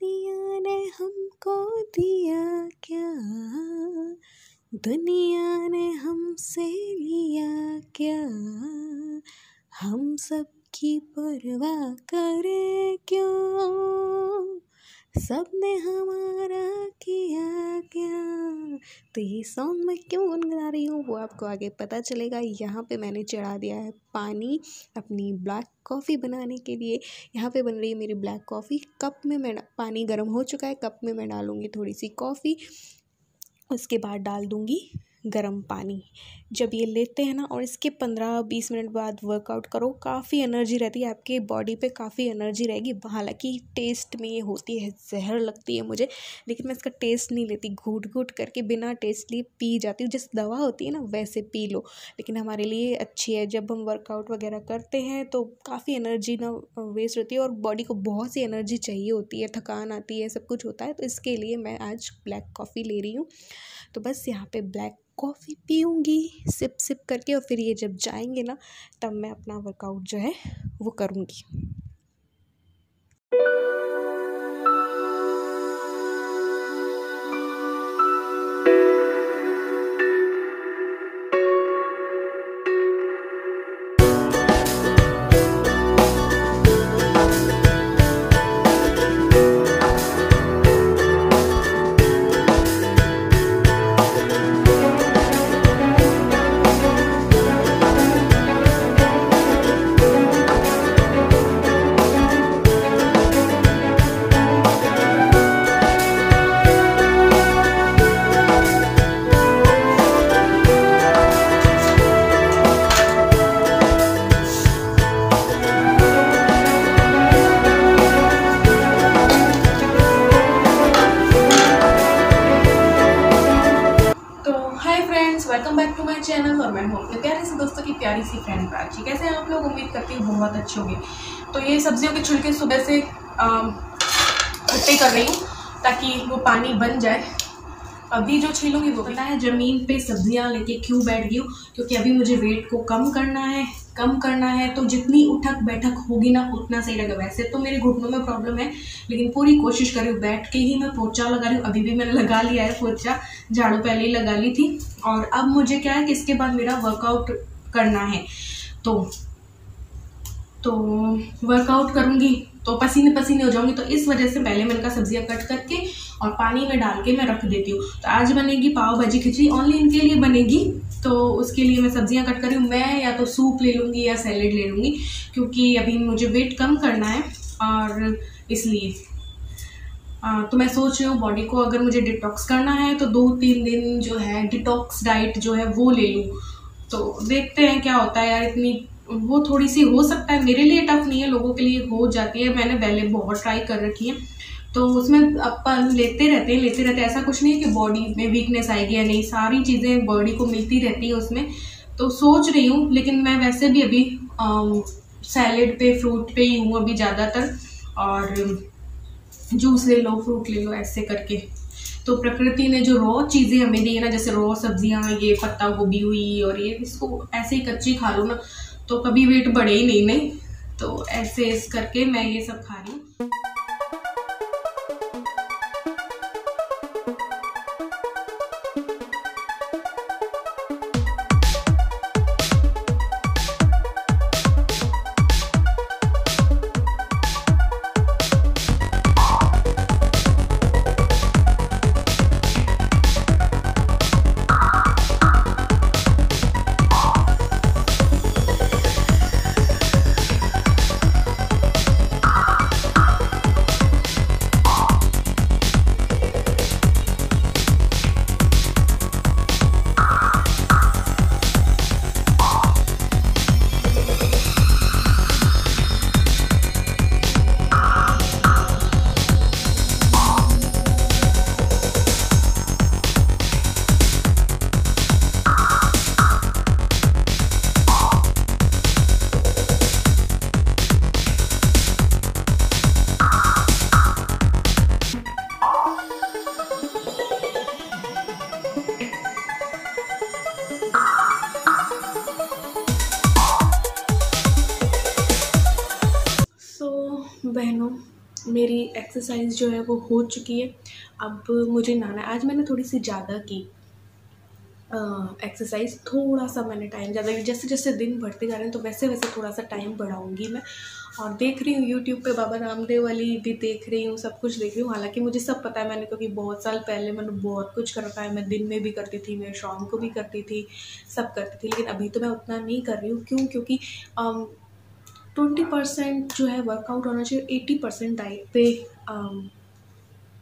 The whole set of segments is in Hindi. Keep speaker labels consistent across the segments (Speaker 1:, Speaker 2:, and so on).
Speaker 1: दुनिया ने हमको दिया क्या, दुनिया ने हमसे लिया क्या, हम सब की परवाह करें क्यों, सबने हमारा किया क्या। तो ये सॉन्ग मैं क्यों गुनगुना रही हूँ वो आपको आगे पता चलेगा। यहाँ पे मैंने चढ़ा दिया है पानी अपनी ब्लैक कॉफ़ी बनाने के लिए। यहाँ पे बन रही है मेरी ब्लैक कॉफ़ी। कप में मैं पानी गर्म हो चुका है, कप में मैं डालूँगी थोड़ी सी कॉफ़ी, उसके बाद डाल दूँगी गर्म पानी। जब ये लेते हैं ना और इसके 15-20 मिनट बाद वर्कआउट करो, काफ़ी एनर्जी रहती है आपके बॉडी पे, काफ़ी एनर्जी रहेगी। हालांकि टेस्ट में ये होती है जहर लगती है मुझे, लेकिन मैं इसका टेस्ट नहीं लेती, घूट घूट करके बिना टेस्ट लिए पी जाती हूँ। जैसे दवा होती है ना वैसे पी लो, लेकिन हमारे लिए अच्छी है। जब हम वर्कआउट वगैरह करते हैं तो काफ़ी एनर्जी ना वेस्ट होती है और बॉडी को बहुत सी एनर्जी चाहिए होती है, थकान आती है, सब कुछ होता है। तो इसके लिए मैं आज ब्लैक कॉफ़ी ले रही हूँ। तो बस यहाँ पे ब्लैक कॉफ़ी पीऊँगी सिप सिप करके, और फिर ये जब जाएंगे ना तब मैं अपना वर्कआउट जो है वो करूँगी। Welcome back to my channel और मैं हूँ अपने प्यारे से दोस्तों की प्यारी सी फ्रेंड प्राची। कैसे हैं आप लोग? उम्मीद करती हूँ बहुत अच्छे होंगे। तो ये सब्जियों के छिलके सुबह से इकट्ठे कर रही हूँ ताकि वो पानी बन जाए। अभी जो छीलूंगी वो पता है ज़मीन पे सब्जियां लेके क्यों बैठ गई हूँ, क्योंकि अभी मुझे वेट को कम करना है। तो जितनी उठक बैठक होगी ना उतना सही रहेगा। वैसे तो मेरे घुटनों में प्रॉब्लम है, लेकिन पूरी कोशिश कर रही हूँ बैठ के ही मैं पोछा लगा रही हूँ। अभी भी मैंने लगा लिया है पोछा, झाड़ू पहले ही लगा ली थी। और अब मुझे क्या है कि इसके बाद मेरा वर्कआउट करना है, तो वर्कआउट करूँगी तो पसीने पसीने हो जाऊंगी। तो इस वजह से पहले मैंने कहा सब्जियां कट करके और पानी में डाल के मैं रख देती हूँ। तो आज बनेगी पाव भाजी खिचड़ी, ओनली इनके लिए बनेगी। तो उसके लिए मैं सब्जियां कट कर रही हूँ। मैं या तो सूप ले लूँगी या सैलेड ले लूँगी, क्योंकि अभी मुझे वेट कम करना है और इसलिए तो मैं सोच रही हूँ बॉडी को अगर मुझे डिटॉक्स करना है तो 2-3 दिन जो है डिटॉक्स डाइट जो है वो ले लूँ। तो देखते हैं क्या होता है यार। इतनी वो थोड़ी सी हो सकता है, मेरे लिए टफ नहीं है, लोगों के लिए हो जाती है। मैंने पहले बहुत ट्राई कर रखी है, तो उसमें अपन लेते रहते हैं। ऐसा कुछ नहीं है कि बॉडी में वीकनेस आएगी या नहीं, सारी चीज़ें बॉडी को मिलती रहती है उसमें। तो सोच रही हूँ, लेकिन मैं वैसे भी अभी सैलेड पे फ्रूट पे ही हूँ अभी ज़्यादातर, और जूस ले लो, फ्रूट ले लो, ऐसे करके। तो प्रकृति ने जो रॉ चीज़ें हमें दी है ना, जैसे रॉ सब्जियां, ये पत्ता गोभी हुई और ये, इसको ऐसे ही कच्ची खा लो ना तो कभी वेट बढ़े ही नहीं। तो ऐसे करके मैं ये सब खा रही हूँ। एक्सरसाइज जो है वो हो चुकी है, अब मुझे नहाना है। आज मैंने थोड़ी सी ज़्यादा की एक्सरसाइज, थोड़ा सा मैंने टाइम ज़्यादा, जैसे जैसे दिन बढ़ते जा रहे हैं तो वैसे वैसे थोड़ा सा टाइम बढ़ाऊंगी मैं। और देख रही हूँ यूट्यूब पे बाबा रामदेव वाली भी देख रही हूँ, सब कुछ देख रही हूँ। हालांकि मुझे सब पता है, मैंने क्योंकि बहुत साल पहले मैंने बहुत कुछ कर रखा है। मैं दिन में भी करती थी, मैं शाम को भी करती थी, सब करती थी। लेकिन अभी तो मैं उतना नहीं कर रही हूँ। क्यों? क्योंकि 20% जो है वर्कआउट होना चाहिए, 80% डाइट पे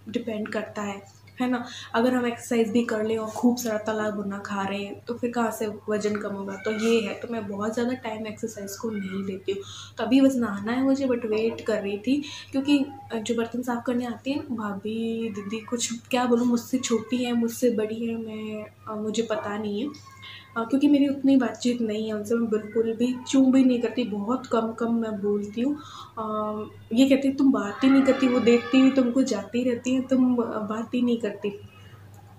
Speaker 1: डिपेंड करता है ना। अगर हम एक्सरसाइज भी कर लें और खूब सारा तला भुना खा रहे हैं तो फिर कहाँ से वजन कम होगा। तो ये है, तो मैं बहुत ज़्यादा टाइम एक्सरसाइज को नहीं देती हूँ। तो अभी बस नहाना है मुझे, बट वेट कर रही थी क्योंकि जो बर्तन साफ़ करने आती हैं भाभी दीदी, कुछ क्या बोलूँ, मुझसे छोटी हैं, मुझसे बड़ी है, मुझे पता नहीं है। क्योंकि मेरी उतनी बातचीत नहीं है उनसे, मैं बिल्कुल भी चूँ भी नहीं करती, बहुत कम मैं बोलती हूँ। ये कहती तुम बात ही नहीं करती, वो देखती हुई तुमको जाती रहती है, तुम बात ही नहीं करती।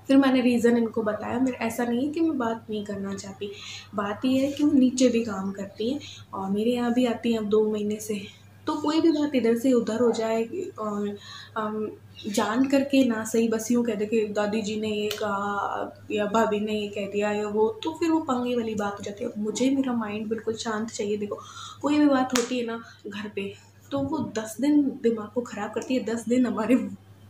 Speaker 1: फिर मैंने रीज़न इनको बताया, मेरा ऐसा नहीं है कि मैं बात नहीं करना चाहती, बात ये है कि वो नीचे भी काम करती हैं और मेरे यहाँ भी आती हैं अब 2 महीने से। तो कोई भी बात इधर से उधर हो जाए और जान करके ना सही, बस यूँ कह दे कि दादी जी ने ये कहा या भाभी ने ये कह दिया या वो, तो फिर वो पंगे वाली बात हो जाती है। मुझे मेरा माइंड बिल्कुल शांत चाहिए। देखो, कोई भी बात होती है ना घर पे, तो वो 10 दिन दिमाग को ख़राब करती है, 10 दिन हमारे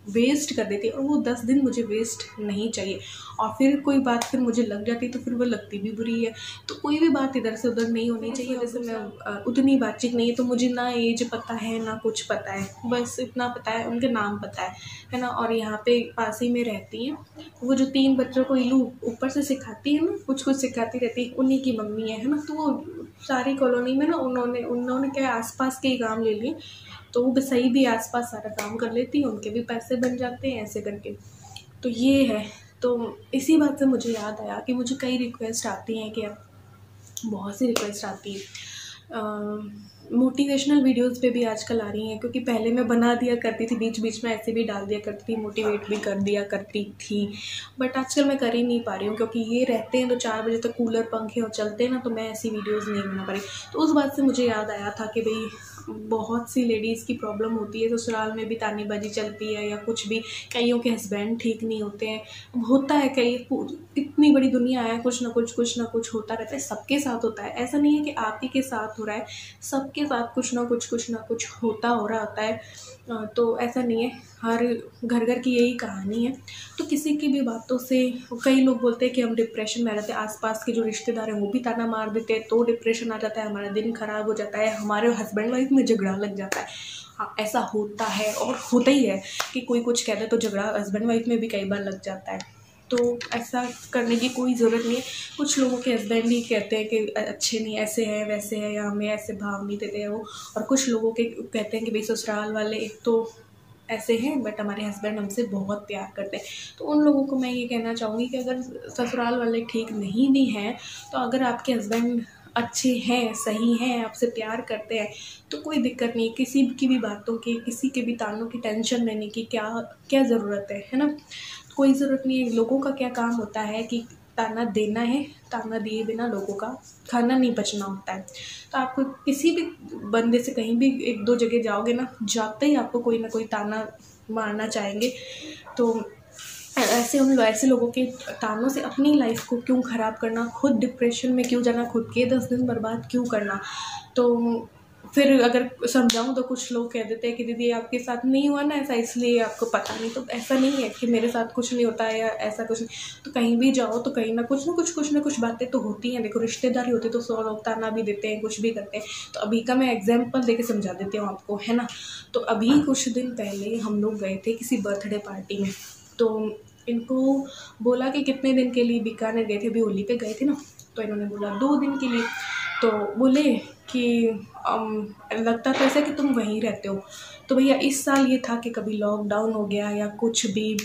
Speaker 1: वेस्ट कर देती है, और वो 10 दिन मुझे वेस्ट नहीं चाहिए। और फिर कोई बात फिर मुझे लग जाती है तो फिर वो लगती भी बुरी है। तो कोई भी बात इधर से उधर नहीं होनी चाहिए। जैसे मैं उतनी बातचीत नहीं है, तो मुझे ना एज पता है ना कुछ पता है, बस इतना पता है उनके नाम पता है ना। और यहाँ पे पास ही में रहती हैं वो, जो 3 बच्चों को इलू ऊपर से सिखाती है ना, कुछ कुछ सिखाती रहती है, उन्हीं की मम्मी है ना। तो वो सारी कॉलोनी में ना उन्होंने क्या आसपास के ही काम ले लिए, तो वो सही भी आसपास सारा काम कर लेती है, उनके भी पैसे बन जाते हैं ऐसे करके। तो ये है। तो इसी बात से मुझे याद आया कि मुझे कई रिक्वेस्ट आती हैं, कि बहुत सी रिक्वेस्ट आती है। मोटिवेशनल वीडियोस पे भी आजकल आ रही हैं, क्योंकि पहले मैं बना दिया करती थी, बीच बीच में ऐसे भी डाल दिया करती थी, मोटिवेट भी कर दिया करती थी। बट आजकल मैं कर ही नहीं पा रही हूँ, क्योंकि ये रहते हैं तो 4 बजे तक कूलर पंखे और चलते हैं ना, तो मैं ऐसी वीडियोस नहीं बना पा रही। तो उस बात से मुझे याद आया था कि भाई बहुत सी लेडीज़ की प्रॉब्लम होती है, ससुराल में भी तानेबाजी चलती है या कुछ भी, कईयों के हस्बैंड ठीक नहीं होते हैं, होता है, कई इतनी बड़ी दुनिया है, कुछ ना कुछ होता रहता है, सबके साथ होता है। ऐसा नहीं है कि आप ही के साथ हो रहा है, सबके साथ कुछ ना कुछ होता हो रहा होता है। तो ऐसा नहीं है, हर घर घर की यही कहानी है। तो किसी की भी बातों से, कई लोग बोलते हैं कि हम डिप्रेशन में आ जाते हैं, आसपास के जो रिश्तेदार हैं वो भी ताना मार देते हैं, तो डिप्रेशन आ जाता है, हमारा दिन खराब हो जाता है, हमारे हस्बैंड वाइफ में झगड़ा लग जाता है। हाँ, ऐसा होता है और होता ही है कि कोई कुछ कहता है तो झगड़ा हस्बैंड वाइफ में भी कई बार लग जाता है। तो ऐसा करने की कोई ज़रूरत नहीं है। कुछ लोगों के हस्बैंड ही कहते हैं कि अच्छे नहीं, ऐसे हैं वैसे हैं, या हमें ऐसे भाव नहीं देते हैं वो, और कुछ लोगों के कहते हैं कि भाई ससुराल वाले एक तो ऐसे हैं, बट हमारे हस्बैंड हमसे बहुत प्यार करते हैं। तो उन लोगों को मैं ये कहना चाहूँगी कि अगर ससुराल वाले ठीक नहीं भी हैं, तो अगर आपके हस्बैंड अच्छे हैं, सही हैं, आपसे प्यार करते हैं, तो कोई दिक्कत नहीं है। किसी की भी बातों की, किसी के भी तानों की टेंशन लेने की क्या ज़रूरत है ना। कोई ज़रूरत नहीं है। लोगों का क्या काम होता है कि ताना देना है, ताना दिए बिना लोगों का खाना नहीं पचना होता है। तो आपको किसी भी बंदे से कहीं भी 1-2 जगह जाओगे ना, जाते ही आपको कोई ना कोई ताना मारना चाहेंगे। तो ऐसे लोगों के तानों से अपनी लाइफ को क्यों ख़राब करना, खुद डिप्रेशन में क्यों जाना, खुद के 10 दिन बर्बाद क्यों करना। तो फिर अगर समझाऊँ तो कुछ लोग कह देते हैं कि दीदी आपके साथ नहीं हुआ ना ऐसा, इसलिए आपको पता नहीं। तो ऐसा नहीं है कि मेरे साथ कुछ नहीं होता है या ऐसा कुछ नहीं। तो कहीं भी जाओ तो कहीं ना कुछ बातें तो होती हैं। देखो, रिश्तेदारी होती तो 100 लोग ताना भी देते हैं, कुछ भी करते हैं। तो अभी का मैं एग्जाम्पल देके समझा देती हूँ आपको, है ना। तो अभी कुछ दिन पहले हम लोग गए थे किसी बर्थडे पार्टी में। तो इनको बोला कि कितने दिन के लिए बीकानेर गए थे, अभी होली पे गए थे ना। तो इन्होंने बोला 2 दिन के लिए। तो बोले कि लगता तो ऐसा कि तुम वहीं रहते हो। तो भैया इस साल ये था कि कभी लॉकडाउन हो गया या कुछ भी,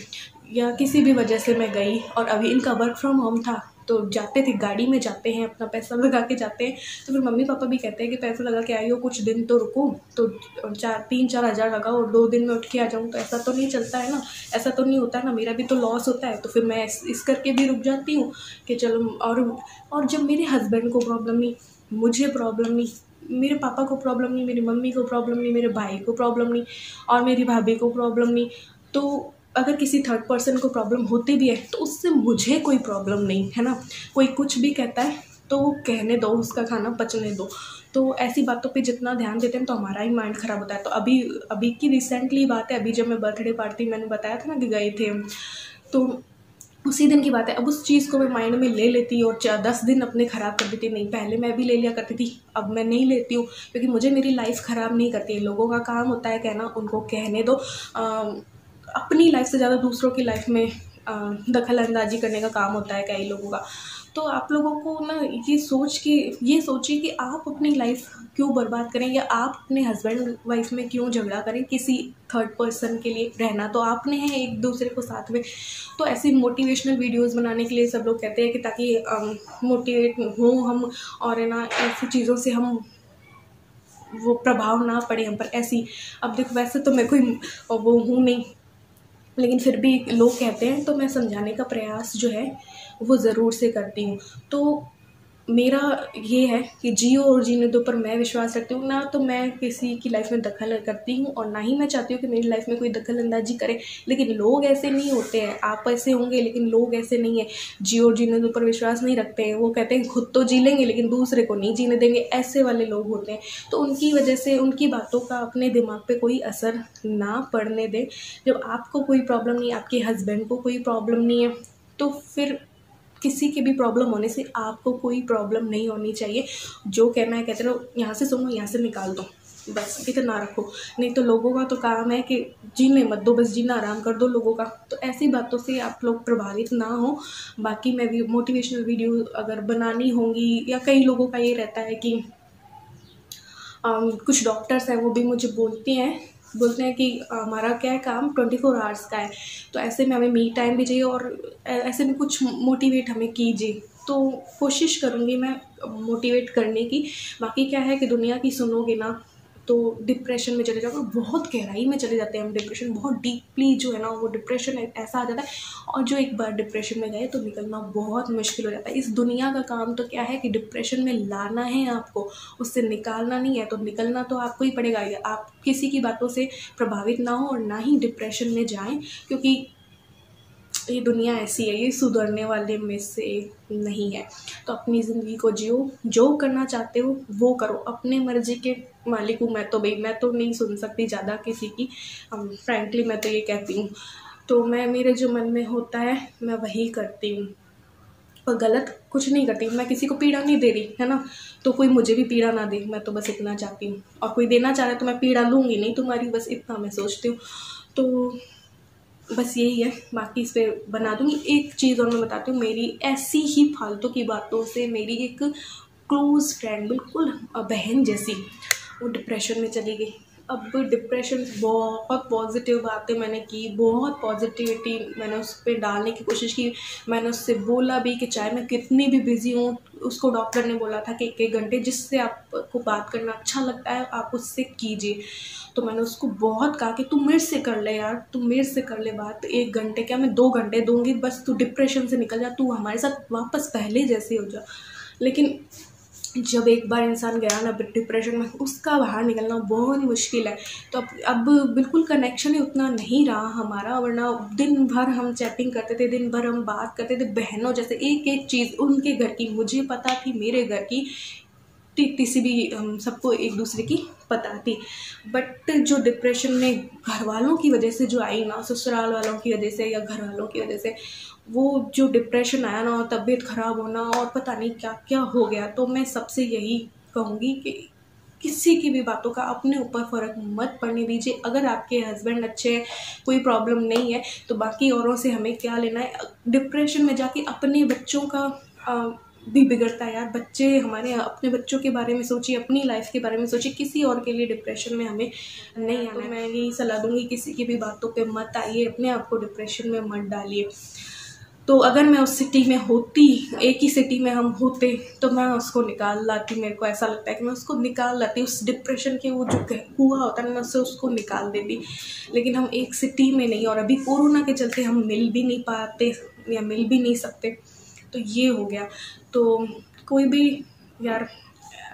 Speaker 1: या किसी भी वजह से मैं गई, और अभी इनका वर्क फ्रॉम होम था, तो जाते थे, गाड़ी में जाते हैं, अपना पैसा लगा के जाते हैं। तो फिर मम्मी पापा भी कहते हैं कि पैसा लगा के आई हो, कुछ दिन तो रुको, तो 3-4 हज़ार लगाओ और 2 दिन में उठ के आ जाऊँ। तो ऐसा तो नहीं चलता है ना, ऐसा तो नहीं होता है ना, मेरा भी तो लॉस होता है। तो फिर मैं इस करके भी रुक जाती हूँ कि चलो। और जब मेरे हस्बैंड को प्रॉब्लम नहीं, मुझे प्रॉब्लम नहीं, मेरे पापा को प्रॉब्लम नहीं, मेरी मम्मी को प्रॉब्लम नहीं, मेरे भाई को प्रॉब्लम नहीं और मेरी भाभी को प्रॉब्लम नहीं, तो अगर किसी थर्ड पर्सन को प्रॉब्लम होती भी है तो उससे मुझे कोई प्रॉब्लम नहीं है ना। कोई कुछ भी कहता है तो वो कहने दो, उसका खाना पचने दो। तो ऐसी बातों पे जितना ध्यान देते हैं तो हमारा ही माइंड ख़राब होता है। तो अभी अभी की रिसेंटली बात है, अभी जब मैं बर्थडे पार्टी मैंने बताया था ना कि गए थे हम, तो उसी दिन की बात है। अब उस चीज़ को मैं माइंड में ले लेती और 10 दिन अपने ख़राब कर देती। नहीं, पहले मैं भी ले लिया करती थी, अब मैं नहीं लेती हूँ, क्योंकि मुझे मेरी लाइफ ख़राब नहीं करती है। लोगों का काम होता है कहना, उनको कहने दो। अपनी लाइफ से ज़्यादा दूसरों की लाइफ में दखल अंदाजी करने का काम होता है कई लोगों का। तो आप लोगों को ना ये सोचिए कि आप अपनी लाइफ क्यों बर्बाद करें, या आप अपने हस्बैंड वाइफ में क्यों झगड़ा करें किसी थर्ड पर्सन के लिए। रहना तो आपने है एक दूसरे को साथ में। तो ऐसी मोटिवेशनल वीडियोस बनाने के लिए सब लोग कहते हैं कि ताकि मोटिवेट हो हम, और है ना ऐसी चीज़ों से हम वो प्रभाव ना पड़े हम पर ऐसी। अब देखो, वैसे तो मैं कोई वो हूँ नहीं, लेकिन फिर भी लोग कहते हैं तो मैं समझाने का प्रयास जो है वो ज़रूर से करती हूँ। तो मेरा ये है कि जियो और जीने दो पर मैं विश्वास रखती हूँ। ना तो मैं किसी की लाइफ में दखल करती हूँ और ना ही मैं चाहती हूँ कि मेरी लाइफ में कोई दखल अंदाजी करे। लेकिन लोग ऐसे नहीं होते हैं, आप ऐसे होंगे लेकिन लोग ऐसे नहीं है। जियो और जीने दो पर विश्वास नहीं रखते हैं, वो कहते हैं खुद तो जी लेंगे लेकिन दूसरे को नहीं जीने देंगे, ऐसे वाले लोग होते हैं। तो उनकी वजह से उनकी बातों का अपने दिमाग पे कोई असर ना पड़ने दें। जब आपको कोई प्रॉब्लम नहीं, आपके हस्बैंड को कोई प्रॉब्लम नहीं है, तो फिर किसी की भी प्रॉब्लम होने से आपको कोई प्रॉब्लम नहीं होनी चाहिए। जो कहना है कहते रहो, यहाँ से सुनो, यहाँ से निकाल दो, बस इतना रखो। नहीं तो लोगों का तो काम है कि जीने मत दो, बस जीना आराम कर दो लोगों का। तो ऐसी बातों से आप लोग प्रभावित ना हो। बाकी मैं भी मोटिवेशनल वीडियो अगर बनानी होंगी, या कई लोगों का ये रहता है कि कुछ डॉक्टर्स हैं वो भी मुझे बोलते हैं कि हमारा क्या है, काम 24 आवर्स का है, तो ऐसे में हमें मी टाइम भी चाहिए और ऐसे में कुछ मोटिवेट हमें कीजिए। तो कोशिश करूँगी मैं मोटिवेट करने की। बाकी क्या है कि दुनिया की सुनोगे ना तो डिप्रेशन में चले जाओगे, बहुत गहराई में चले जाते हैं हम। डिप्रेशन बहुत डीपली जो है ना, वो डिप्रेशन ऐसा आ जाता है, और जो एक बार डिप्रेशन में गए तो निकलना बहुत मुश्किल हो जाता है। इस दुनिया का काम तो क्या है कि डिप्रेशन में लाना है आपको, उससे निकालना नहीं है। तो निकलना तो आपको ही पड़ेगा। आप किसी की बातों से प्रभावित ना हो और ना ही डिप्रेशन में जाएं, क्योंकि ये दुनिया ऐसी है, ये सुधरने वाले में से नहीं है। तो अपनी ज़िंदगी को जियो, जो करना चाहते हो वो करो, अपने मर्जी के मालिक हूँ मैं तो भाई। मैं तो नहीं सुन सकती ज़्यादा किसी की, फ्रैंकली मैं तो ये कहती हूँ। तो मैं, मेरे जो मन में होता है मैं वही करती हूँ, और गलत कुछ नहीं करती। मैं किसी को पीड़ा नहीं दे रही है ना, तो कोई मुझे भी पीड़ा ना दे, मैं तो बस इतना चाहती हूँ। और कोई देना चाह रहा है तो मैं पीड़ा लूँगी नहीं तुम्हारी, बस इतना मैं सोचती हूँ। तो बस यही है, बाकी इस पर बना दूँगी। एक चीज़ और मैं बताती हूँ, मेरी ऐसी ही फालतू की बातों से मेरी एक क्लोज़ फ्रेंड, बिल्कुल बहन जैसी, वो डिप्रेशन में चली गई। अब डिप्रेशन, बहुत पॉजिटिव बातें मैंने की, बहुत पॉजिटिविटी मैंने उस पर डालने की कोशिश की। मैंने उससे बोला भी कि चाहे मैं कितनी भी बिज़ी हूँ, उसको डॉक्टर ने बोला था कि 1 घंटे जिससे आपको बात करना अच्छा लगता है आप उससे कीजिए। तो मैंने उसको बहुत कहा कि तू मेरे से कर ले यार, तू मेरे से कर ले बात। 1 घंटे क्या, मैं 2 घंटे दूंगी, बस तू डिप्रेशन से निकल जा, तू हमारे साथ वापस पहले जैसे हो जा। लेकिन जब एक बार इंसान गया ना डिप्रेशन में, उसका बाहर निकलना बहुत मुश्किल है। तो अब बिल्कुल कनेक्शन ही उतना नहीं रहा हमारा, वरना दिन भर हम चैटिंग करते थे, दिन भर हम बात करते थे बहनों जैसे। एक एक चीज़ उनके घर की मुझे पता थी, मेरे घर की किसी भी, हम सबको एक दूसरे की पता थी। बट जो डिप्रेशन में घर वालों की वजह से जो आई ना, ससुराल वालों की वजह से या घर वालों की वजह से, वो जो डिप्रेशन आया ना, तबीयत ख़राब होना और पता नहीं क्या क्या हो गया। तो मैं सबसे यही कहूँगी कि किसी की भी बातों का अपने ऊपर फ़र्क मत पड़ने दीजिए। अगर आपके हस्बैंड अच्छे हैं, कोई प्रॉब्लम नहीं है, तो बाकी औरों से हमें क्या लेना है। डिप्रेशन में जाके अपने बच्चों का भी बिगड़ता है यार। बच्चे हमारे, अपने बच्चों के बारे में सोचिए, अपनी लाइफ के बारे में सोचिए, किसी और के लिए डिप्रेशन में हमें नहीं आना। तो मैं यही सलाह दूंगी, किसी की भी बातों पे मत आइए, अपने आप को डिप्रेशन में मत डालिए। तो अगर मैं उस सिटी में होती, एक ही सिटी में हम होते, तो मैं उसको निकाल लाती। मेरे को ऐसा लगता है कि मैं उसको निकाल लाती, उस डिप्रेशन के वो जो हुआ होता है ना, मैं उसको निकाल देती। लेकिन हम एक सिटी में नहीं, और अभी कोरोना के चलते हम मिल भी नहीं पाते या मिल भी नहीं सकते, तो ये हो गया। तो कोई भी यार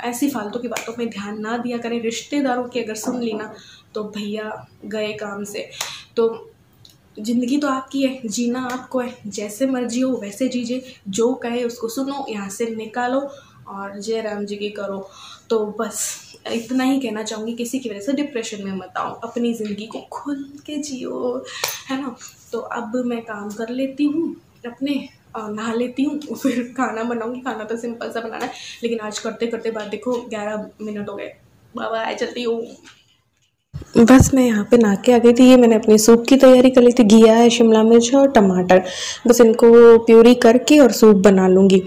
Speaker 1: ऐसी फालतू की बातों में ध्यान ना दिया करें। रिश्तेदारों की अगर सुन ली ना तो भैया गए काम से। तो ज़िंदगी तो आपकी है, जीना आपको है, जैसे मर्जी हो वैसे जीजिए, जो कहे उसको सुनो, यहाँ से निकालो और जय राम जी की करो। तो बस इतना ही कहना चाहूँगी, किसी की वजह से डिप्रेशन में मत आओ, अपनी ज़िंदगी को खुल के जियो, है ना। तो अब मैं काम कर लेती हूँ अपने, नहा लेती हूँ, फिर खाना बनाऊँगी। खाना तो सिंपल सा बनाना है, लेकिन आज करते करते बाद देखो 11 मिनट हो गए। बाबा चलती हूँ। बस मैं यहाँ पे नहा के आ गई थी। ये मैंने अपनी सूप की तैयारी कर ली थी। घिया है, शिमला मिर्च और टमाटर, बस इनको प्यूरी करके और सूप बना लूँगी।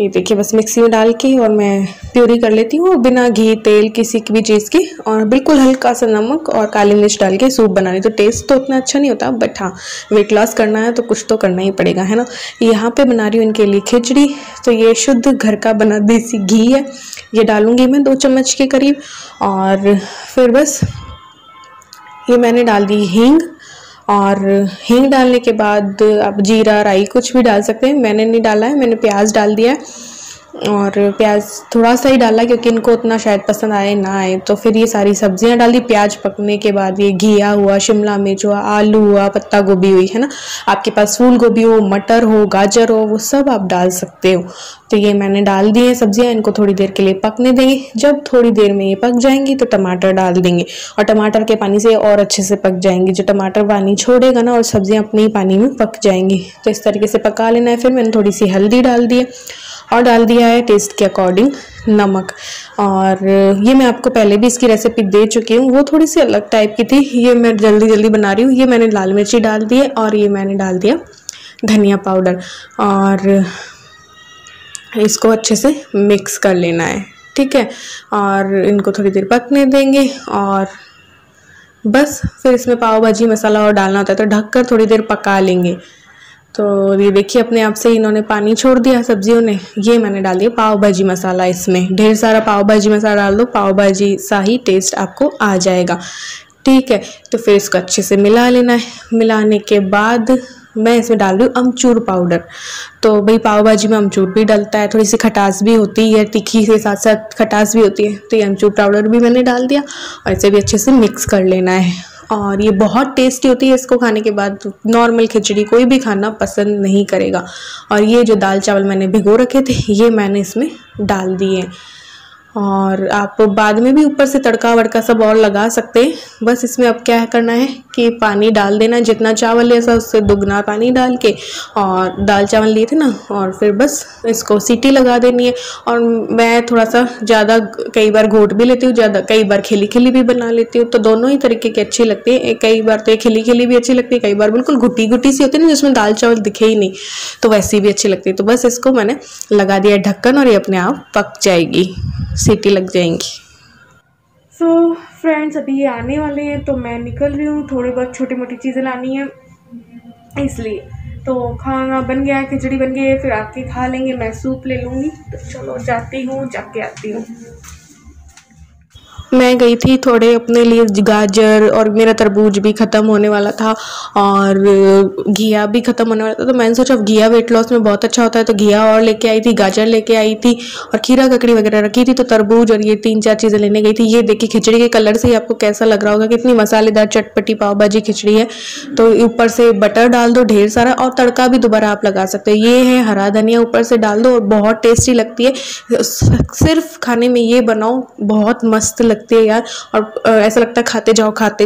Speaker 1: ये देखिए बस मिक्सी में डाल के और मैं प्यूरी कर लेती हूँ, बिना घी तेल किसी की भी चीज़ की, और बिल्कुल हल्का सा नमक और काली मिर्च डाल के सूप बनानी। तो टेस्ट तो उतना अच्छा नहीं होता, बट हाँ वेट लॉस करना है तो कुछ तो करना ही पड़ेगा, है ना। यहाँ पे बना रही हूँ इनके लिए खिचड़ी। तो ये शुद्ध घर का बना देसी घी है, ये डालूँगी मैं 2 चम्मच के करीब। और फिर बस ये मैंने डाल दी हींग, और हींग डालने के बाद आप जीरा राई कुछ भी डाल सकते हैं। मैंने नहीं डाला है, मैंने प्याज डाल दिया है, और प्याज थोड़ा सा ही डाला क्योंकि इनको उतना शायद पसंद आए ना आए। तो फिर ये सारी सब्जियां डाल दी। प्याज पकने के बाद ये घिया हुआ, शिमला मिर्च हुआ, आलू हुआ, पत्ता गोभी हुई, है ना। आपके पास फूल गोभी हो, मटर हो, गाजर हो, वो सब आप डाल सकते हो। तो ये मैंने डाल दिए सब्जियां, इनको थोड़ी देर के लिए पकने देंगे। जब थोड़ी देर में ये पक जाएंगी तो टमाटर डाल देंगे, और टमाटर के पानी से और अच्छे से पक जाएंगी। जो टमाटर पानी छोड़ेगा ना और सब्जियां अपने ही पानी में पक जाएंगी। तो इस तरीके से पका लेना है। फिर मैंने थोड़ी सी हल्दी डाल दी है, और डाल दिया है टेस्ट के अकॉर्डिंग नमक। और ये मैं आपको पहले भी इसकी रेसिपी दे चुकी हूँ, वो थोड़ी सी अलग टाइप की थी, ये मैं जल्दी जल्दी बना रही हूँ। ये मैंने लाल मिर्ची डाल दी है, और ये मैंने डाल दिया धनिया पाउडर, और इसको अच्छे से मिक्स कर लेना है, ठीक है। और इनको थोड़ी देर पकने देंगे, और बस फिर इसमें पाव भाजी मसाला और डालना होता है, तो ढककर थोड़ी देर पका लेंगे। तो ये देखिए अपने आप से इन्होंने पानी छोड़ दिया सब्जियों ने। ये मैंने डाल दिया पाव भाजी मसाला, इसमें ढेर सारा पाव भाजी मसाला डाल दो, पाव भाजी सा ही टेस्ट आपको आ जाएगा, ठीक है। तो फिर इसको अच्छे से मिला लेना है। मिलाने के बाद मैं इसमें डाल रही हूँ अमचूर पाउडर। तो भाई पाव भाजी में अमचूर भी डलता है, थोड़ी सी खटास भी होती है, तीखी के साथ साथ खटास भी होती है। तो ये अमचूर पाउडर भी मैंने डाल दिया, और इसे भी अच्छे से मिक्स कर लेना है। और ये बहुत टेस्टी होती है, इसको खाने के बाद नॉर्मल खिचड़ी कोई भी खाना पसंद नहीं करेगा। और ये जो दाल चावल मैंने भिगो रखे थे, ये मैंने इसमें डाल दिए। और आप बाद में भी ऊपर से तड़का वड़का सब और लगा सकते हैं। बस इसमें अब क्या करना है कि पानी डाल देना, जितना चावल लिया था उससे दुगना पानी डाल के, और दाल चावल लिए थे ना, और फिर बस इसको सीटी लगा देनी है। और मैं थोड़ा सा ज़्यादा कई बार घोट भी लेती हूँ, ज़्यादा कई बार खिली खिली भी बना लेती हूँ। तो दोनों ही तरीके की अच्छी लगती है। कई बार तो खिली खिली भी अच्छी लगती है, कई बार बिल्कुल घुटी घुटी सी होती है ना, जिसमें दाल चावल दिखे ही नहीं, तो वैसी भी अच्छी लगती है। तो बस इसको मैंने लगा दिया ढक्कन, और ये अपने आप पक जाएगी, सीटी लग जाएंगी। सो फ्रेंड्स अभी ये आने वाले हैं, तो मैं निकल रही हूँ, थोड़ी बहुत छोटी मोटी चीज़ें लानी है इसलिए। तो खाना बन गया है, खिचड़ी बन गई है, फिर आके खा लेंगे, मैं सूप ले लूँगी। तो चलो जाती हूँ, जाके आती हूँ। मैं गई थी थोड़े अपने लिए गाजर, और मेरा तरबूज भी ख़त्म होने वाला था, और घिया भी ख़त्म होने वाला था। तो मैंने सोचा घिया वेट लॉस में बहुत अच्छा होता है, तो घिया और लेके आई थी, गाजर लेके आई थी, और खीरा ककड़ी वगैरह रखी थी। तो तरबूज और ये 3-4 चीज़ें लेने गई थी। ये देखिए खिचड़ी के कलर से ही आपको कैसा लग रहा होगा, कितनी मसालेदार चटपटी पाव भाजी खिचड़ी है। तो ऊपर से बटर डाल दो ढेर सारा, और तड़का भी दोबारा आप लगा सकते हो। ये है हरा धनिया, ऊपर से डाल दो, और बहुत टेस्टी लगती है। सिर्फ खाने में ये बनाओ, बहुत मस्त लगती है यार। और ऐसा लगता है खाते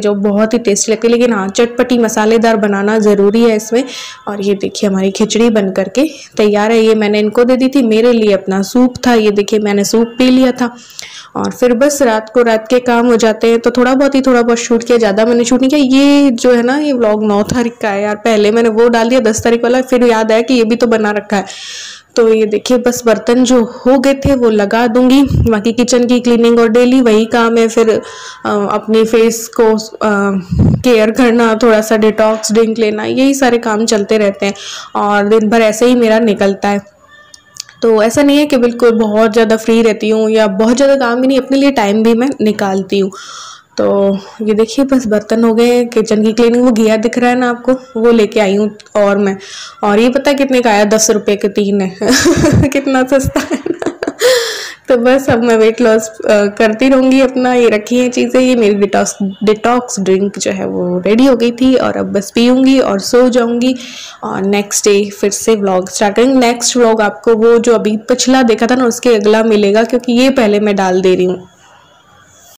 Speaker 1: जाओ, बहुत ही टेस्टी लगती है। लेकिन हाँ चटपटी मसालेदार बनाना ज़रूरी है इसमें। और ये देखिए हमारी खिचड़ी बन करके तैयार है। ये मैंने इनको दे दी थी, मेरे लिए अपना सूप था। ये देखिए मैंने सूप पी लिया था। और फिर बस रात के काम हो जाते हैं, तो थोड़ा बहुत शूट किया, ज़्यादा मैंने शूट नहीं किया। ये जो है ना, ये व्लॉग 9 तारीख का है यार, पहले मैंने वो डाल दिया 10 तारीख वाला, फिर याद आया कि ये भी तो बना रखा है। तो ये देखिए बस बर्तन जो हो गए थे वो लगा दूंगी, बाकी किचन की क्लीनिंग और डेली वही काम है। फिर अपनी फेस को केयर करना, थोड़ा सा डिटॉक्स ड्रिंक लेना, यही सारे काम चलते रहते हैं, और दिन भर ऐसे ही मेरा निकलता है। तो ऐसा नहीं है कि बिल्कुल बहुत ज़्यादा फ्री रहती हूँ, या बहुत ज़्यादा काम भी नहीं, अपने लिए टाइम भी मैं निकालती हूँ। तो ये देखिए बस बर्तन हो गए, किचन की क्लीनिंग, वो घिया दिख रहा है ना आपको, वो लेके आई हूँ। और ये पता है कितने का आया? 10 रुपये के 3 है कितना सस्ता है ना। तो बस अब मैं वेट लॉस करती रहूँगी अपना। ये रखी हैं चीज़ें, ये मेरी डिटॉक्स ड्रिंक जो है वो रेडी हो गई थी, और अब बस पीऊँगी और सो जाऊँगी, और नेक्स्ट डे फिर से व्लॉग स्टार्ट करेंगे। नेक्स्ट व्लॉग आपको वो जो अभी पिछला देखा था ना उसके अगला मिलेगा, क्योंकि ये पहले मैं डाल दे रही हूँ।